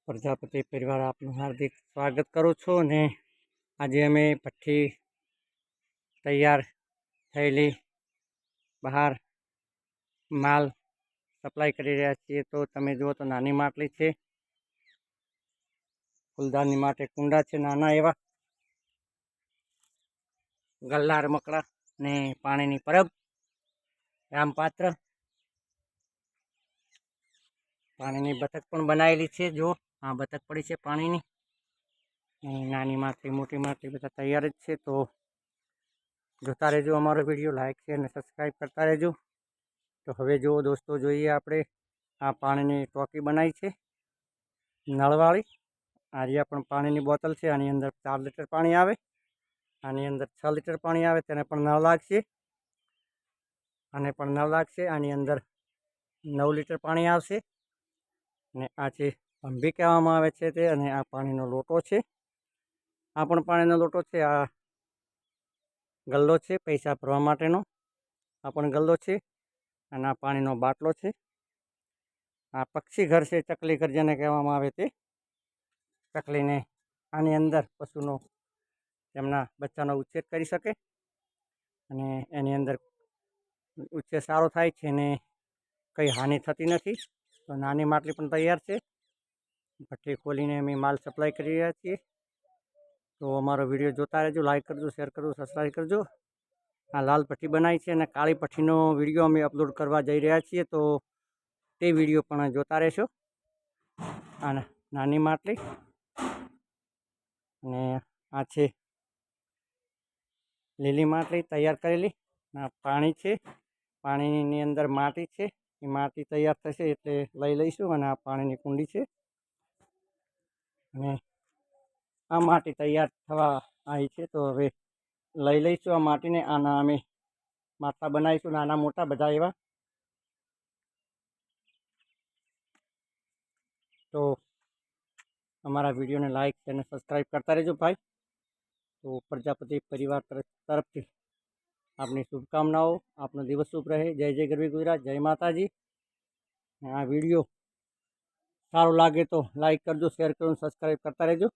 પ્રજાપતિ પરિવાર આપનું હાર્દિક સ્વાગત કરું છું ને આજે અમે ભઠ્ઠી તૈયાર થયેલી બહાર માલ સપ્લાય કરી રહ્યા છીએ। તો તમે જુઓ તો નાની માટલી છે, ફૂલદાની માટે કુંડા છે નાના એવા, ગલ્લા રમકડા ને પાણીની પરબ, રામપાત્ર, પાણીની બતક પણ બનાવેલી છે। જો આ બતક પડી છે પાણીની, નાની માટલી મોટી માટલી બધા તૈયાર જ છે। તો જોતા રહેજો અમારો વિડીયો, લાઈક શેર અને સબસ્ક્રાઈબ કરતા રહેજો। તો હવે જો દોસ્તો જોઈએ આપણે આ પાણીની ટોકી બનાવી છે નળવાળી। આર્યા પણ પાણીની બોટલ છે, આની અંદર 4 લીટર પાણી આવે, આની અંદર 6 લીટર પાણી આવે, તેને પણ નળ લાગશે, આને પણ નળ લાગશે। આની અંદર 9 લીટર પાણી આવશે ને આ છે ભંભી કહેવામાં આવે છે તે, અને આ પાણીનો લોટો છે, આ પણ પાણીનો લોટો છે। આ ગલ્લો છે પૈસા ભરવા માટેનો, આ પણ ગલ્લો છે, અને આ પાણીનો બાટલો છે। આ પક્ષી ઘર છે, ચકલી ઘર જેને કહેવામાં આવે તે। ચકલીને આની અંદર પશુનો તેમના બચ્ચાનો ઉછેર કરી શકે અને એની અંદર ઉછેર સારો થાય છે ને કંઈ હાનિ થતી નથી। તો નાની માટલી પણ તૈયાર છે, ભઠ્ઠી ખોલીને અમે માલ સપ્લાય કરી રહ્યા છીએ। તો અમારો વિડીયો જોતા રહેજો, લાઈક કરજો, શેર કરજો, સબસ્ક્રાઈબ કરજો। આ લાલ ભઠ્ઠી બનાવી છે અને કાળી ભઠ્ઠીનો વિડીયો અમે અપલોડ કરવા જઈ રહ્યા છીએ, તો તે વિડીયો પણ જોતા રહેશો। આ નાની માટલી અને આ છે લીલી માટલી તૈયાર કરેલી, આ પાણી છે, પાણીની અંદર માટી છે, એ માટી તૈયાર થશે એટલે લઈ લઈશું। અને આ પાણીની કુંડી છે, અને આ માટી તૈયાર થવા આવી છે, તો હવે લઈ લઈશું આ માટીને। આના અમે માટલા બનાવીશું નાના મોટા બધા એવા। તો અમારા વિડીયોને લાઈક અને સબસ્ક્રાઈબ કરતા રહેજો ભાઈ। તો પ્રજાપતિ પરિવાર તરફથી આપની શુભકામનાઓ, આપનો દિવસ શુભ રહે। જય જય ગરવી ગુજરાત, જય માતાજી। આ વિડીયો સારો લાગે તો લાઈક કરજો, શેર કરજો, સબસ્ક્રાઈબ કરતા રહેજો।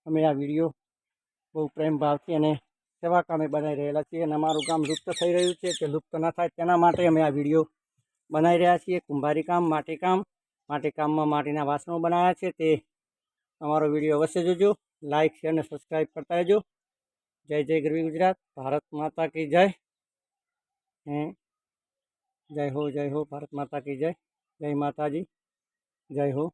અમે આ વિડીયો બહુ પ્રેમ ભાવથી અને સેવા કામે બનાવી રહેલા છીએ, અને અમારું કામ લુપ્ત થઈ રહ્યું છે તે લુપ્ત ન થાય તેના માટે અમે આ વિડીયો બનાવી રહ્યા છીએ। કુંભારી કામ, માટીકામમાં માટીના વાસણો બનાવ્યા છે, તે અમારો વિડીયો અવશ્ય જોજો, લાઈક શેર અને સબસ્ક્રાઈબ કરતા રહેજો। જય જય ગરવી ગુજરાત, ભારત માતા કી જય। જય હો ભારત માતા કી જય, જય માતાજી, જય હો।